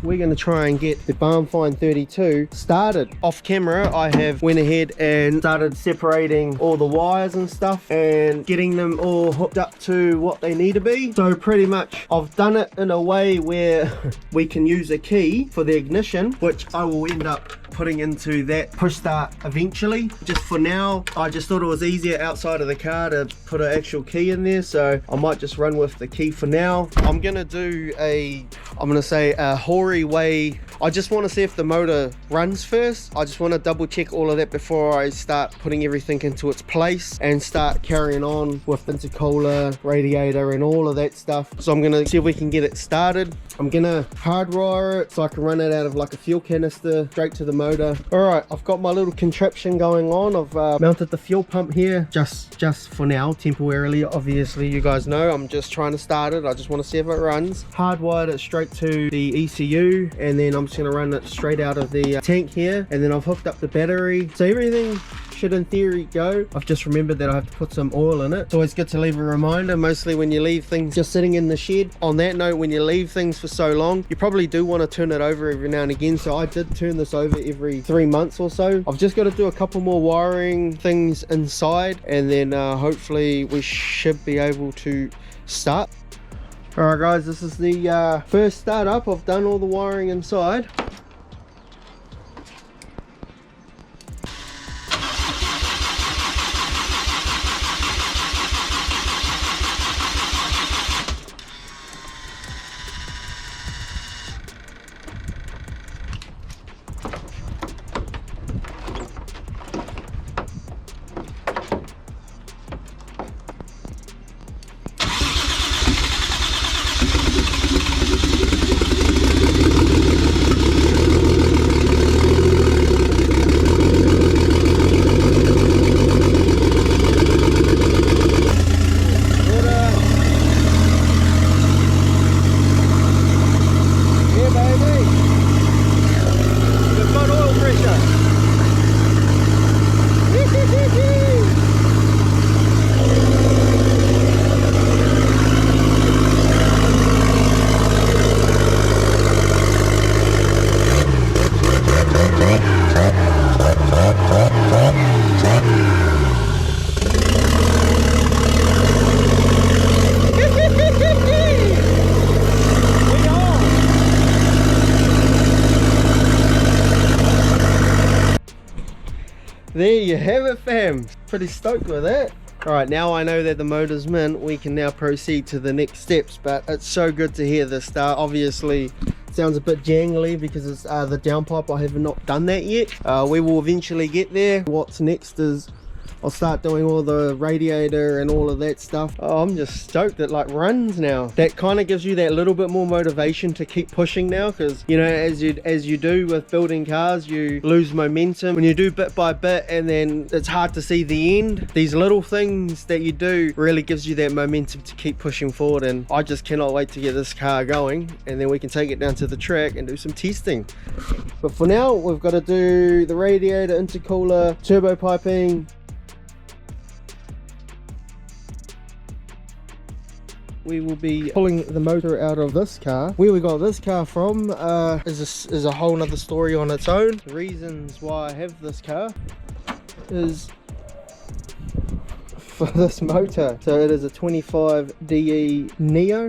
we're going to try and get the BARNFIND 32 started. Off camera, I have went ahead and started separating all the wires and stuff and getting them all hooked up to what they need to be. So pretty much I've done it in a way where we can use a key for the ignition, which I will end up putting into that push start eventually. Just for now, I just thought it was easier outside of the car to put an actual key in there, so I might just run with the key for now. I'm gonna do a hoary way. I just want to see if the motor runs first. I just want to double check all of that before I start putting everything into its place and start carrying on with intercooler, radiator and all of that stuff. So I'm gonna see if we can get it started. I'm gonna hardwire it so I can run it out of like a fuel canister straight to the motor. All right, I've got my little contraption going on. I've mounted the fuel pump here just for now, temporarily. Obviously you guys know I'm just trying to start it. I just want to see if it runs. Hardwired it straight to the ECU, and then I'm just going to run it straight out of the tank here, and then I've hooked up the battery, so everything should in theory go. I've just remembered that I have to put some oil in it. It's always good to leave a reminder, mostly when you leave things just sitting in the shed. On that note, when you leave things for so long, you probably do want to turn it over every now and again, so I did turn this over every 3 months or so. I've just got to do a couple more wiring things inside, and then hopefully we should be able to start. Alright guys, this is the first startup. I've done all the wiring inside. There you have it, fam. Pretty stoked with that. All right, now I know that the motor's mint, we can now proceed to the next steps, but it's so good to hear this start. Obviously it sounds a bit jangly because it's the downpipe. I have not done that yet. We will eventually get there. What's next is I'll start doing all the radiator and all of that stuff. Oh, I'm just stoked that like runs now. That kind of gives you that little bit more motivation to keep pushing now, because you know, as you do with building cars, you lose momentum when you do bit by bit, and then it's hard to see the end. These little things that you do really gives you that momentum to keep pushing forward, and I just cannot wait to get this car going, and then we can take it down to the track and do some testing. But for now, we've got to do the radiator, intercooler, turbo piping. We will be pulling the motor out of this car. Where we got this car from is a whole nother story on its own. The reasons why I have this car is for this motor. So it is a 25DE Neo.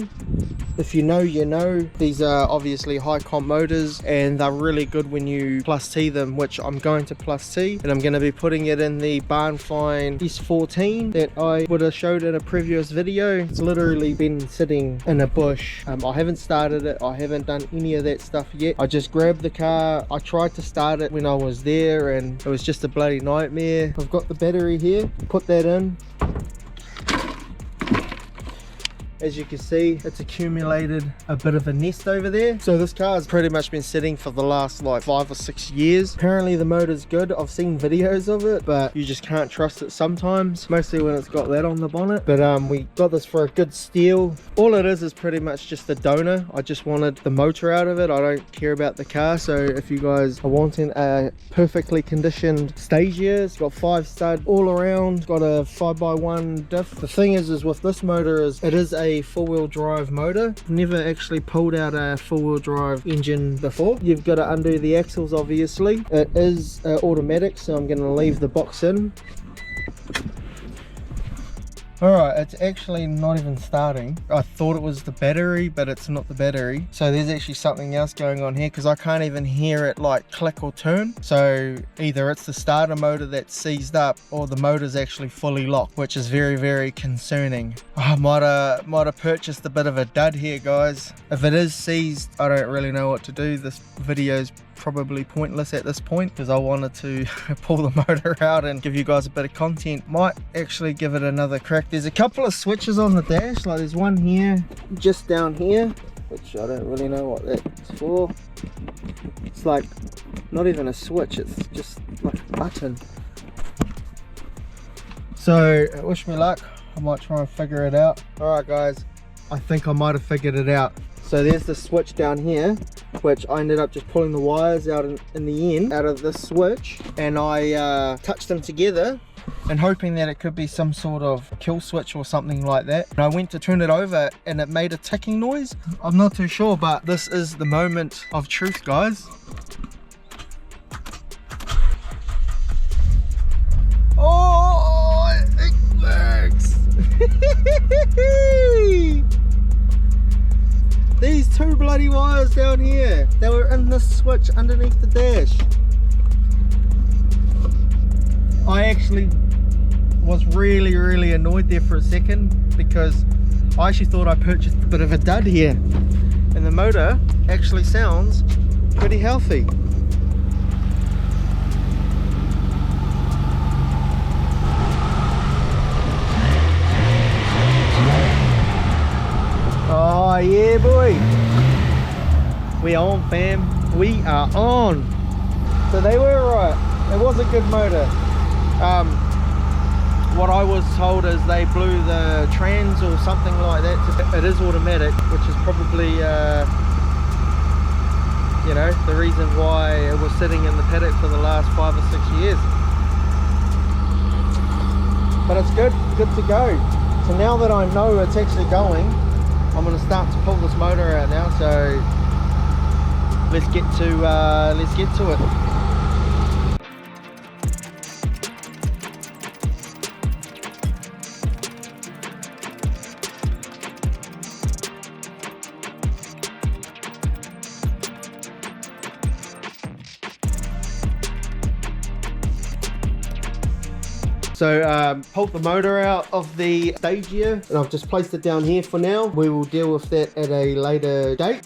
If you know, you know. These are obviously high comp motors, and they're really good when you plus T them, which I'm going to plus T, and I'm going to be putting it in the BARNFIND S14 that I would have showed in a previous video. It's literally been sitting in a bush. I haven't started it. I haven't done any of that stuff yet. I just grabbed the car. I tried to start it when I was there, and it was just a bloody nightmare. I've got the battery here. Put that in. As you can see, it's accumulated a bit of a nest over there. So this car has pretty much been sitting for the last like 5 or 6 years. Apparently the motor's good. I've seen videos of it, but you just can't trust it sometimes, mostly when it's got that on the bonnet. But we got this for a good steal. All it is pretty much just a donor. I just wanted the motor out of it. I don't care about the car. So if you guys are wanting a perfectly conditioned Stagia, it's got 5 stud all around, got a 5x1 diff. The thing is with this motor is it is a a four-wheel drive motor. Never actually pulled out a four-wheel drive engine before. You've got to undo the axles, obviously. It is automatic, so I'm going to leave the box in. Alright, it's actually not even starting. I thought it was the battery, but it's not the battery. So there's actually something else going on here, because I can't even hear it like click or turn. So either it's the starter motor that's seized up, or the motor's actually fully locked, which is very, very concerning. I might have purchased a bit of a dud here, guys. If it is seized, I don't really know what to do. This video's probably pointless at this point, because I wanted to pull the motor out and give you guys a bit of content. Might actually give it another crack. There's a couple of switches on the dash, like there's one here, just down here, which I don't really know what that's for. It's like not even a switch, it's just like a button. So wish me luck, I might try and figure it out. Alright guys, I think I might have figured it out. So there's the switch down here, which I ended up just pulling the wires out in the end out of this switch, and I touched them together and hoping that it could be some sort of kill switch or something like that. And I went to turn it over and it made a ticking noise. I'm not too sure, but this is the moment of truth, guys. Oh, it works! These two bloody wires down here, they were in this switch underneath the dash. I actually was really annoyed there for a second, because I actually thought I purchased a bit of a dud here, and the motor actually sounds pretty healthy. Oh yeah boy, we on fam, we are on. So they were right, it was a good motor. What I was told is they blew the trans or something like that. It is automatic, which is probably you know, the reason why it was sitting in the paddock for the last 5 or 6 years. But it's good to go. So now that I know it's actually going, I'm going to start to pull this motor out now. So let's get to it. So pulled the motor out of the stage here, and I've just placed it down here for now. We will deal with that at a later date.